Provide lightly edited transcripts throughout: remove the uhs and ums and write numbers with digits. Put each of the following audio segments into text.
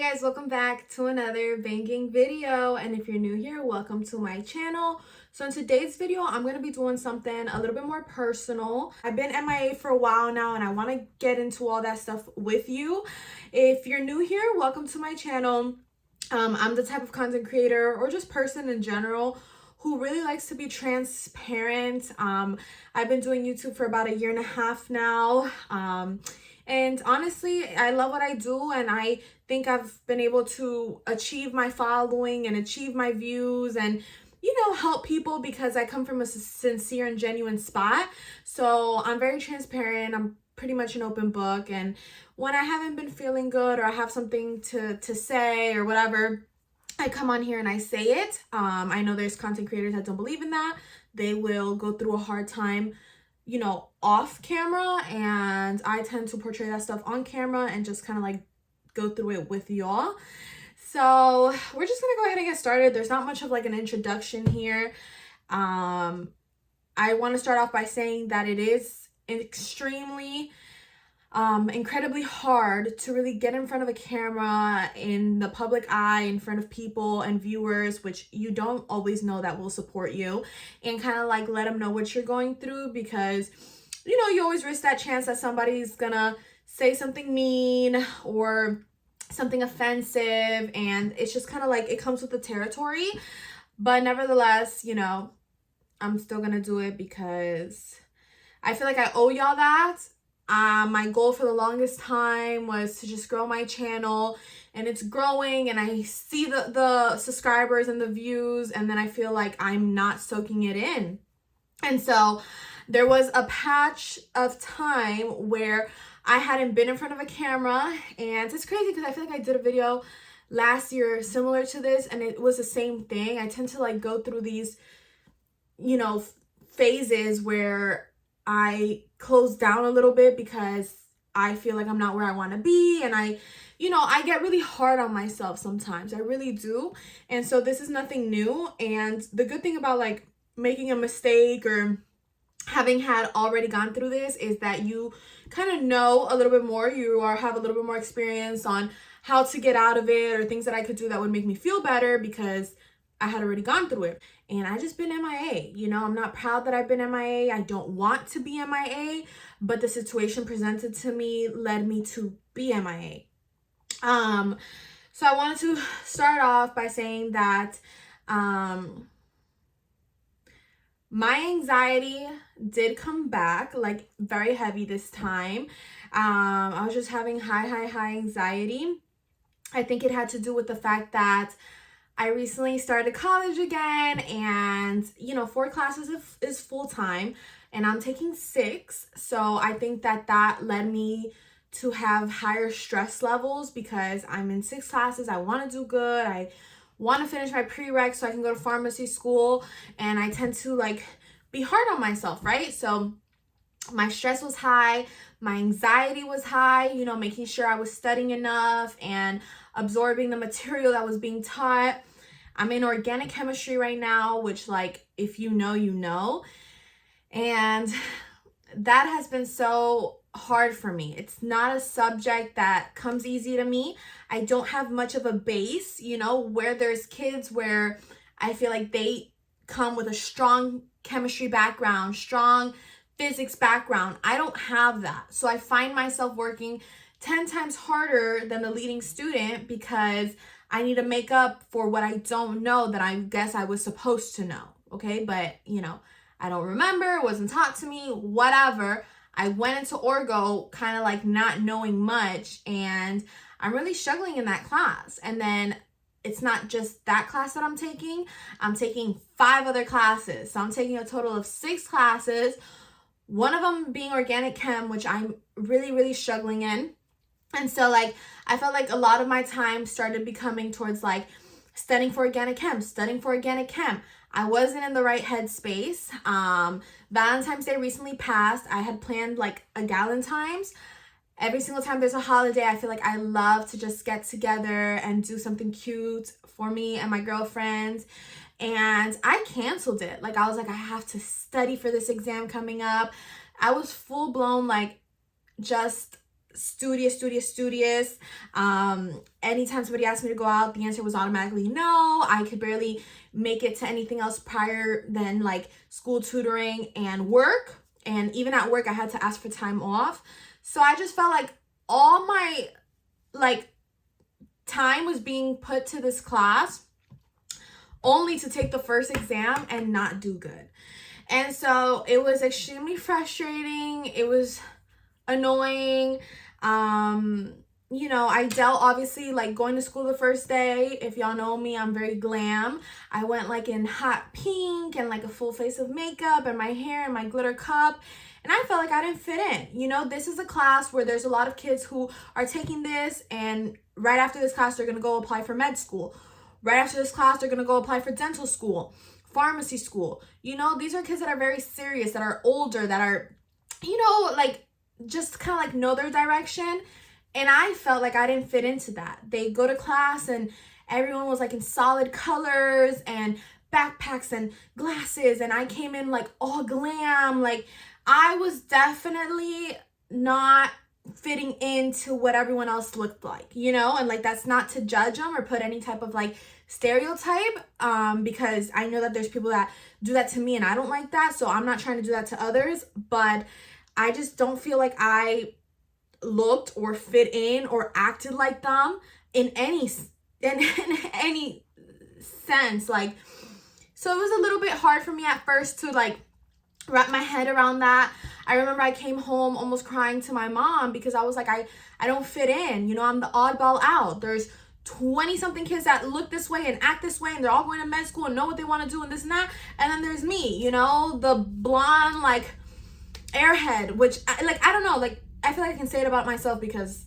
Guys, welcome back to another banking video, and if you're new here, welcome to my channel. So in today's video, I'm going to be doing something a little bit more personal. I've been MIA for a while now, and I want to get into all that stuff with you. If you're new here, welcome to my channel. I'm the type of content creator or just person in general who really likes to be transparent. I've been doing YouTube for about 1.5 years now. And honestly, I love what I do, and I think I've been able to achieve my following and achieve my views and, help people because I come from a sincere and genuine spot. So I'm very transparent. I'm pretty much an open book. And when I haven't been feeling good or I have something to say or whatever, I come on here and I say it. I know there's content creators that don't believe in that. They will go through a hard time off camera, and I tend to portray that stuff on camera and just kind of like go through it with y'all. So we're just gonna go ahead and get started. There's not much of like an introduction here. I want to start off by saying that it is extremely incredibly hard to really get in front of a camera in the public eye, in front of people and viewers, which you don't always know that will support you, and kind of like let them know what you're going through, because you always risk that chance that somebody's gonna say something mean or something offensive, and it's just kind of like it comes with the territory. But nevertheless, I'm still gonna do it because I feel like I owe y'all that. My goal for the longest time was to just grow my channel, and it's growing, and I see the subscribers and the views, and then I feel like I'm not soaking it in. And so there was a patch of time where I hadn't been in front of a camera, and it's crazy because I feel like I did a video last year similar to this, and it was the same thing. I tend to like go through these, phases where I close down a little bit because I feel like I'm not where I want to be, and I get really hard on myself sometimes. I really do. And so this is nothing new. And the good thing about like making a mistake or having had already gone through this is that you kind of know a little bit more. You have a little bit more experience on how to get out of it, or things that I could do that would make me feel better because I had already gone through it. And I just been MIA. I'm not proud that I've been MIA. I don't want to be MIA, but the situation presented to me led me to be MIA. So I wanted to start off by saying that my anxiety did come back like very heavy this time. I was just having high anxiety. I think it had to do with the fact that I recently started college again, and 4 classes is full-time, and I'm taking 6. So I think that led me to have higher stress levels because I'm in 6 classes. I want to do good. I want to finish my prereq so I can go to pharmacy school, and I tend to like be hard on myself, right? So my stress was high, my anxiety was high, making sure I was studying enough and absorbing the material that was being taught. I'm in organic chemistry right now, which like if you know, and that has been so hard for me. It's not a subject that comes easy to me. I don't have much of a base, where there's kids where I feel like they come with a strong chemistry background, strong physics background. I don't have that. So I find myself working 10 times harder than the leading student because I need to make up for what I don't know that I guess I was supposed to know. Okay. But I don't remember, it wasn't taught to me, whatever. I went into Orgo kind of like not knowing much, and I'm really struggling in that class. And then it's not just that class that I'm taking 5 other classes. So I'm taking a total of 6 classes, one of them being organic chem, which I'm really struggling in. And so like I felt like a lot of my time started becoming towards like studying for organic chem. I wasn't in the right headspace. Valentine's Day recently passed. I had planned like a Galentine's. Every single time there's a holiday, I feel like I love to just get together and do something cute for me and my girlfriends. And I canceled it. Like I was like, I have to study for this exam coming up. I was full blown like just studious. Anytime somebody asked me to go out, the answer was automatically no. I could barely make it to anything else prior than like school tutoring and work. And even at work, I had to ask for time off. So I just felt like all my like time was being put to this class only to take the first exam and not do good. And so it was extremely frustrating. It was annoying. You know, I dealt obviously like going to school the first day. If y'all know me, I'm very glam. I went like in hot pink and like a full face of makeup and my hair and my glitter cup. And I felt like I didn't fit in. You know, this is a class where there's a lot of kids who are taking this, and right after this class, they're going to go apply for med school. Right after this class, they're going to go apply for dental school, pharmacy school. You know, these are kids that are very serious, that are older, that are, you know, like just kind of like know their direction. And I felt like I didn't fit into that. They go to class and everyone was like in solid colors and backpacks and glasses. And I came in like all glam. Like I was definitely not fitting into what everyone else looked like, you know? And like, that's not to judge them or put any type of like stereotype, because I know that there's people that do that to me and I don't like that. So I'm not trying to do that to others, but I just don't feel like I looked or fit in or acted like them in any sense. Like, so it was a little bit hard for me at first to like wrap my head around that. I remember I came home almost crying to my mom because I was like, I don't fit in. You know, I'm the oddball out. There's 20 something kids that look this way and act this way and they're all going to med school and know what they want to do and this and that. And then there's me, you know, the blonde like airhead, which I don't know, like I feel like I can say it about myself because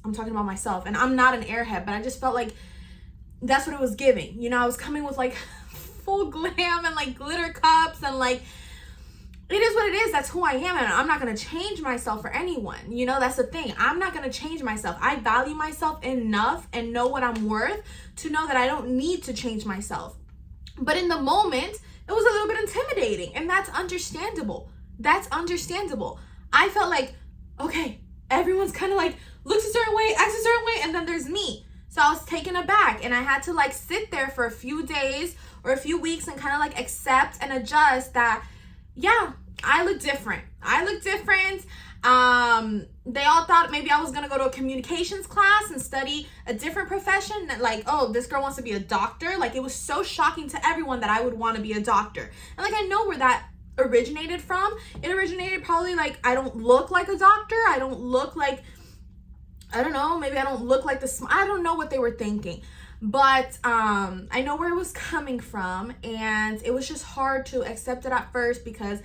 I'm talking about myself and I'm not an airhead, but I just felt like that's what it was giving. You know, I was coming with like full glam and like glitter cups and like, it is what it is. That's who I am. And I'm not going to change myself for anyone. You know, that's the thing. I'm not going to change myself. I value myself enough and know what I'm worth to know that I don't need to change myself. But in the moment, it was a little bit intimidating, and that's understandable. That's understandable. I felt like, okay, everyone's kind of like looks a certain way, acts a certain way, and then there's me. So I was taken aback, and I had to like sit there for a few days or a few weeks and kind of like accept and adjust that, yeah, I look different. I look different. They all thought maybe I was going to go to a communications class and study a different profession. That like, oh, this girl wants to be a doctor. Like, it was so shocking to everyone that I would want to be a doctor. And like, I know where that originated from. It originated probably like, I don't look like a doctor. I don't look like, I don't know, maybe I don't look like I don't know what they were thinking. But I know where it was coming from, and it was just hard to accept it at first because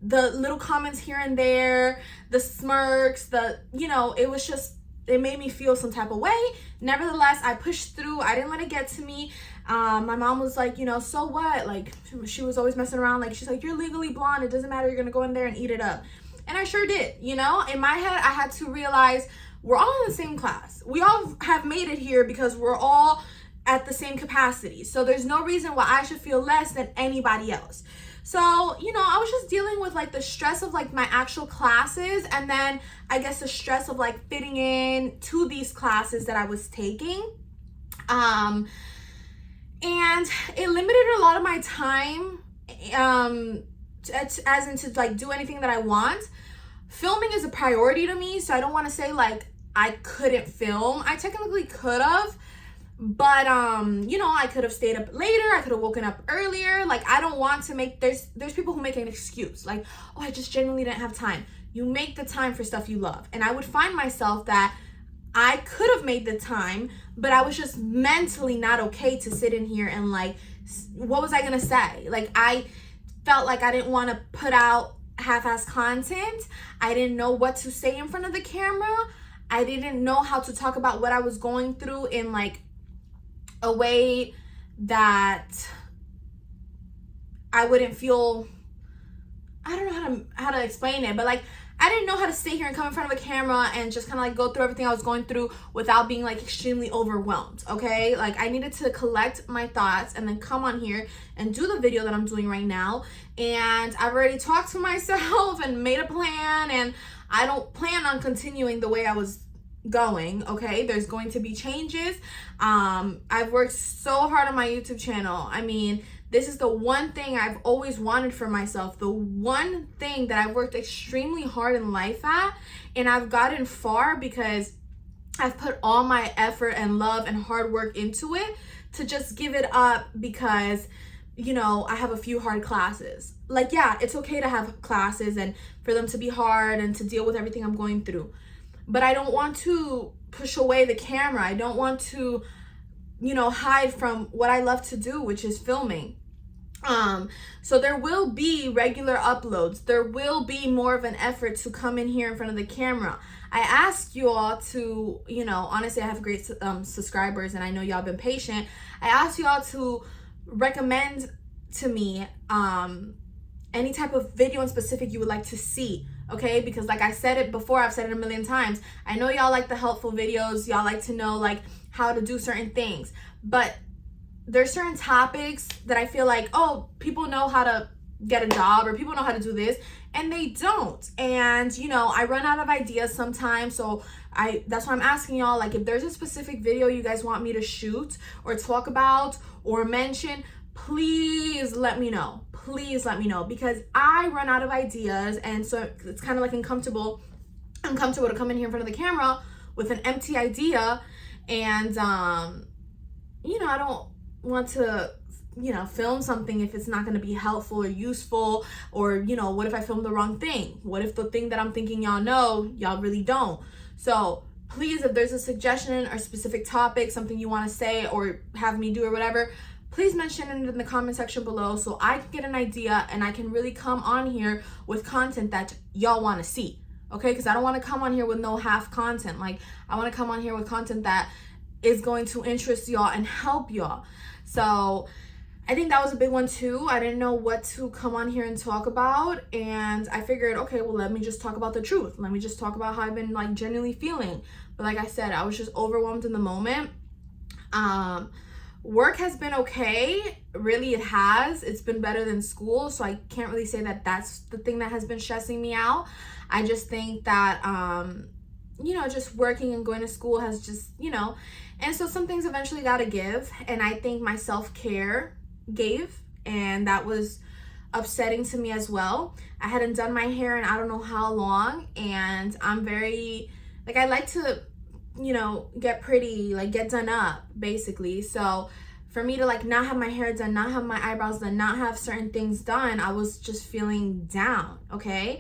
the little comments here and there, the smirks, you know, it was just, it made me feel some type of way. Nevertheless, I pushed through. I didn't let it get to me. My mom was like, you know, so what? Like, she was always messing around. Like, she's like, you're legally blonde. It doesn't matter. You're going to go in there and eat it up. And I sure did. You know, in my head, I had to realize we're all in the same class. We all have made it here because we're all at the same capacity. So there's no reason why I should feel less than anybody else. So, you know, I was just dealing with like the stress of like my actual classes, and then I guess the stress of like fitting in to these classes that I was taking. And it limited a lot of my time, as in to like do anything that I want. Filming is a priority to me, so I don't want to say like I couldn't film. I technically could have, but you know, I could have stayed up later. I could have woken up earlier. Like, I don't want to make, there's people who make an excuse like, oh, I just genuinely didn't have time. You make the time for stuff you love. And I would find myself that I could have made the time, but I was just mentally not okay to sit in here and like, what was I gonna say? Like, I felt like I didn't want to put out half-ass content. I didn't know what to say in front of the camera. I didn't know how to talk about what I was going through in like a way that I wouldn't feel, I don't know how to explain it, but like, I didn't know how to sit here and come in front of a camera and just kind of like go through everything I was going through without being like extremely overwhelmed. Okay, like I needed to collect my thoughts and then come on here and do the video that I'm doing right now. And I've already talked to myself and made a plan, and I don't plan on continuing the way I was going. Okay, there's going to be changes. I've worked so hard on my YouTube channel. I mean, this is the one thing I've always wanted for myself, the one thing that I've worked extremely hard in life at, and I've gotten far because I've put all my effort and love and hard work into it, to just give it up because, you know, I have a few hard classes. Like, yeah, it's okay to have classes and for them to be hard and to deal with everything I'm going through. But I don't want to push away the camera. I don't want to, you know, hide from what I love to do, which is filming. So there will be regular uploads. There will be more of an effort to come in here in front of the camera. I asked you all to, you know, honestly, I have great subscribers and I know y'all been patient. I asked you all to recommend to me any type of video in specific you would like to see. Okay, because like I said it before, I've said it a million times. I know y'all like the helpful videos. Y'all like to know like how to do certain things. But there's certain topics that I feel like, oh, people know how to get a job or people know how to do this, and they don't. And, you know, I run out of ideas sometimes. So that's why I'm asking y'all, like, if there's a specific video you guys want me to shoot or talk about or mention, please let me know. Please let me know, because I run out of ideas, and so it's kind of like uncomfortable to come in here in front of the camera with an empty idea, and you know, I don't want to, you know, film something if it's not going to be helpful or useful, or, you know, what if I film the wrong thing? What if the thing that I'm thinking y'all know, y'all really don't? So please, if there's a suggestion or specific topic, something you want to say or have me do or whatever, please mention it in the comment section below so I can get an idea and I can really come on here with content that y'all want to see. Okay, because I don't want to come on here with no half content. Like, I want to come on here with content that is going to interest y'all and help y'all. So I think that was a big one too. I didn't know what to come on here and talk about, and I figured, okay, well, let me just talk about the truth. Let me just talk about how I've been like genuinely feeling. But like I said, I was just overwhelmed in the moment. Work has been okay. Really, it has. It's been better than school, so I can't really say that that's the thing that has been stressing me out. I just think that, you know, just working and going to school has just, you know, and so some things eventually got to give, and I think my self-care gave, and that was upsetting to me as well. I hadn't done my hair in I don't know how long, and I'm very, like, I like to, you know, get pretty, like get done up basically. So for me to like not have my hair done, not have my eyebrows done, not have certain things done, I was just feeling down, okay?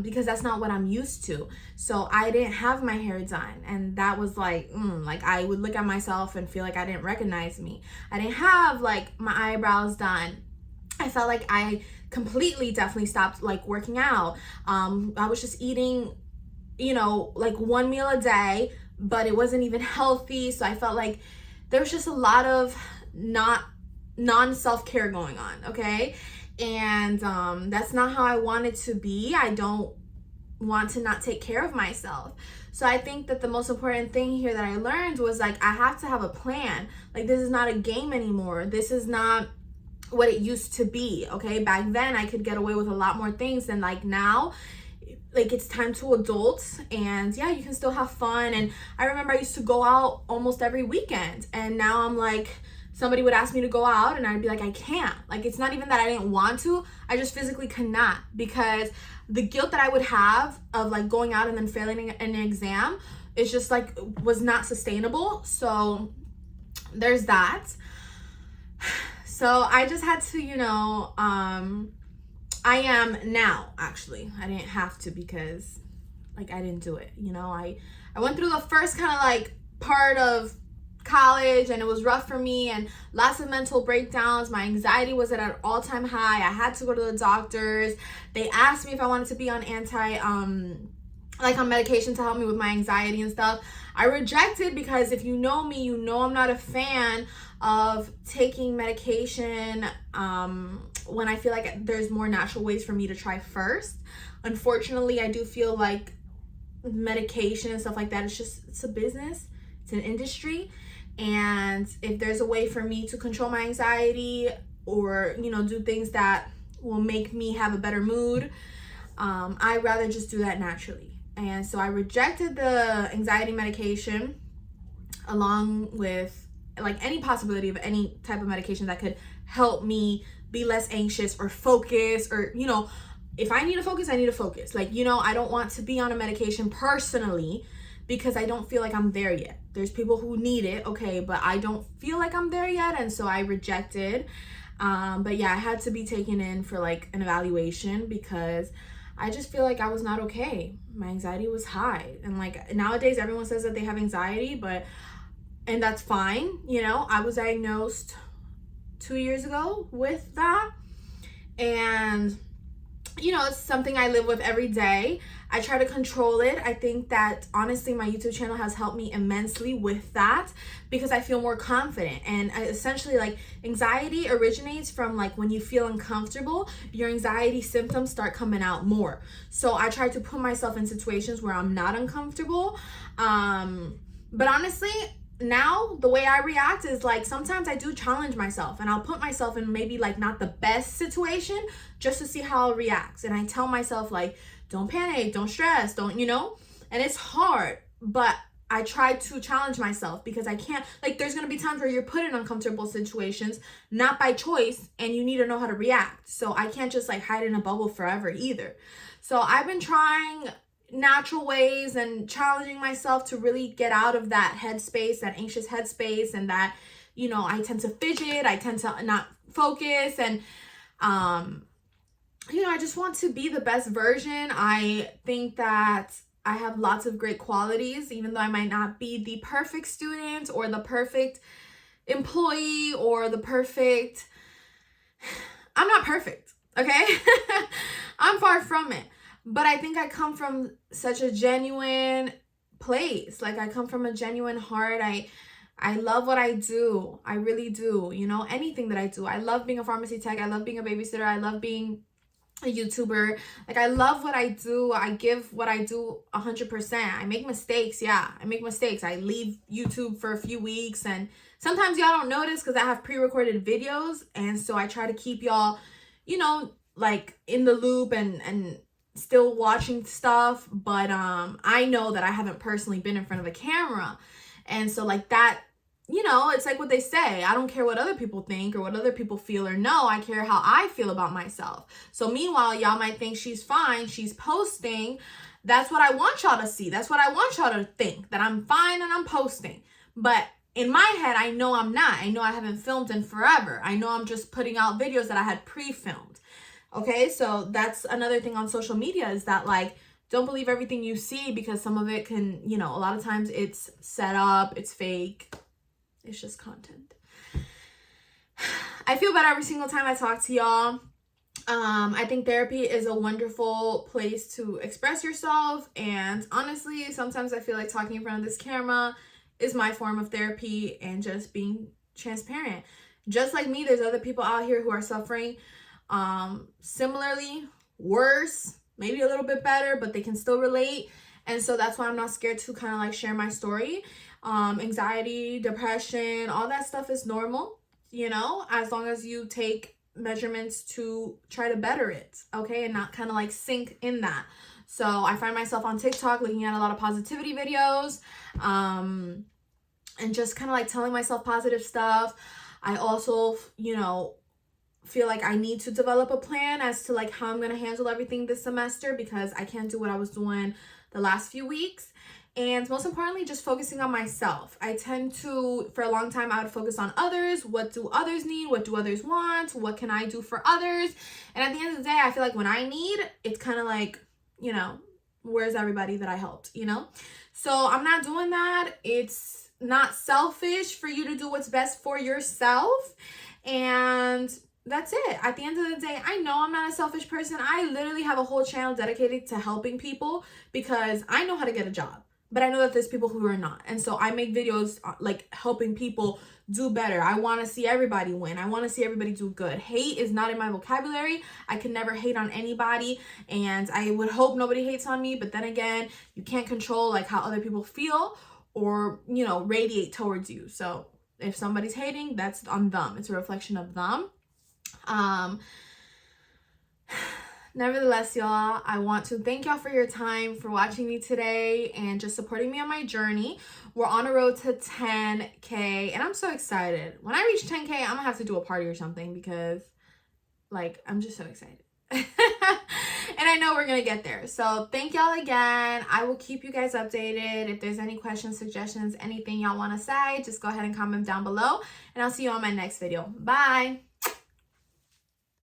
Because that's not what I'm used to. So I didn't have my hair done, and that was like, like I would look at myself and feel like I didn't recognize me. I didn't have like my eyebrows done. I felt like I completely definitely stopped like working out. I was just eating, you know, like one meal a day, but it wasn't even healthy. So I felt like there was just a lot of non-self-care going on, okay? And that's not how I want it to be. I don't want to not take care of myself. So I think that the most important thing here that I learned was like, I have to have a plan. Like, this is not a game anymore. This is not what it used to be, okay? Back then I could get away with a lot more things than like now. Like, it's time to adults, and yeah, you can still have fun. And I remember I used to go out almost every weekend, and now I'm like, somebody would ask me to go out and I'd be like, I can't. Like, it's not even that I didn't want to, I just physically could not, because the guilt that I would have of like going out and then failing an exam is just like, was not sustainable. So there's that. So I just had to, you know, I am now, actually. I didn't have to, because like I didn't do it, you know. I went through the first kind of like part of college, and it was rough for me, and lots of mental breakdowns. My anxiety was at an all-time high. I had to go to the doctors. They asked me if I wanted to be on on medication to help me with my anxiety and stuff. I rejected, because if you know me, you know I'm not a fan of taking medication when I feel like there's more natural ways for me to try first. Unfortunately, I do feel like medication and stuff like that, it's a business, it's an industry, and if there's a way for me to control my anxiety or, you know, do things that will make me have a better mood, I'd rather just do that naturally. And so I rejected the anxiety medication along with like any possibility of any type of medication that could help me be less anxious or focus, or, you know, if I need to focus, I need to focus. Like, you know, I don't want to be on a medication personally because I don't feel like I'm there yet. There's people who need it, okay, but I don't feel like I'm there yet, and so I rejected. But yeah, I had to be taken in for like an evaluation because I just feel like I was not okay. My anxiety was high. And like nowadays everyone says that they have anxiety, and that's fine. You know, I was diagnosed 2 years ago with that. And, you know, it's something I live with every day. I try to control it. I think that honestly, my YouTube channel has helped me immensely with that because I feel more confident. And essentially, like, anxiety originates from like when you feel uncomfortable, your anxiety symptoms start coming out more. So I try to put myself in situations where I'm not uncomfortable. But honestly, now the way I react is like sometimes I do challenge myself and I'll put myself in maybe like not the best situation just to see how I'll react. And I tell myself like, don't panic, don't stress, don't, you know, and it's hard, but I try to challenge myself because I can't, like, there's going to be times where you're put in uncomfortable situations, not by choice, and you need to know how to react. So I can't just like hide in a bubble forever either. So I've been trying natural ways and challenging myself to really get out of that headspace, that anxious headspace, and that, you know, I tend to fidget, I tend to not focus, and you know, I just want to be the best version. I think that I have lots of great qualities, even though I might not be the perfect student or the perfect employee or the perfect, I'm not perfect, okay? I'm far from it. But I think I come from such a genuine place. Like, I come from a genuine heart. I love what I do. I really do. You know, anything that I do. I love being a pharmacy tech. I love being a babysitter. I love being a YouTuber. Like, I love what I do. I give what I do 100%. I make mistakes. Yeah, I make mistakes. I leave YouTube for a few weeks, and sometimes y'all don't notice because I have pre-recorded videos, and so I try to keep y'all, you know, like in the loop and still watching stuff. But I know that I haven't personally been in front of a camera, and so like that, you know, it's like what they say, I don't care what other people think or what other people feel or know, I care how I feel about myself. So meanwhile, y'all might think she's fine, she's posting, that's what I want y'all to see, that's what I want y'all to think, that I'm fine and I'm posting. But in my head, I know I'm not. I know I haven't filmed in forever. I know I'm just putting out videos that I had pre-filmed. Okay, so that's another thing on social media, is that like, don't believe everything you see, because some of it can, you know, a lot of times it's set up, it's fake. It's just content. I feel better every single time I talk to y'all. I think therapy is a wonderful place to express yourself. And honestly, sometimes I feel like talking in front of this camera is my form of therapy and just being transparent. Just like me, there's other people out here who are suffering similarly, worse, maybe a little bit better, but they can still relate. And so that's why I'm not scared to kind of like share my story. Anxiety, depression, all that stuff is normal, you know, as long as you take measurements to try to better it, okay, and not kind of like sink in that. So I find myself on TikTok looking at a lot of positivity videos, and just kind of like telling myself positive stuff. I also, you know, feel like I need to develop a plan as to like how I'm going to handle everything this semester, because I can't do what I was doing the last few weeks. And most importantly, just focusing on myself. I tend to, for a long time, I would focus on others. What do others need? What do others want? What can I do for others? And at the end of the day, I feel like when I need, it's kind of like, you know, where's everybody that I helped, you know? So I'm not doing that. It's not selfish for you to do what's best for yourself. And that's it. At the end of the day, I know I'm not a selfish person. I literally have a whole channel dedicated to helping people because I know how to get a job. But I know that there's people who are not. And so I make videos like helping people do better. I want to see everybody win. I want to see everybody do good. Hate is not in my vocabulary. I can never hate on anybody. And I would hope nobody hates on me. But then again, you can't control like how other people feel or, you know, radiate towards you. So if somebody's hating, that's on them. It's a reflection of them. Nevertheless, y'all, I want to thank y'all for your time, for watching me today, and just supporting me on my journey. We're on a road to 10K, and I'm so excited. When I reach 10K, I'm gonna have to do a party or something because, like, I'm just so excited. And I know we're gonna get there. So thank y'all again. I will keep you guys updated. If there's any questions, suggestions, anything y'all want to say, just go ahead and comment down below, and I'll see you on my next video. Bye.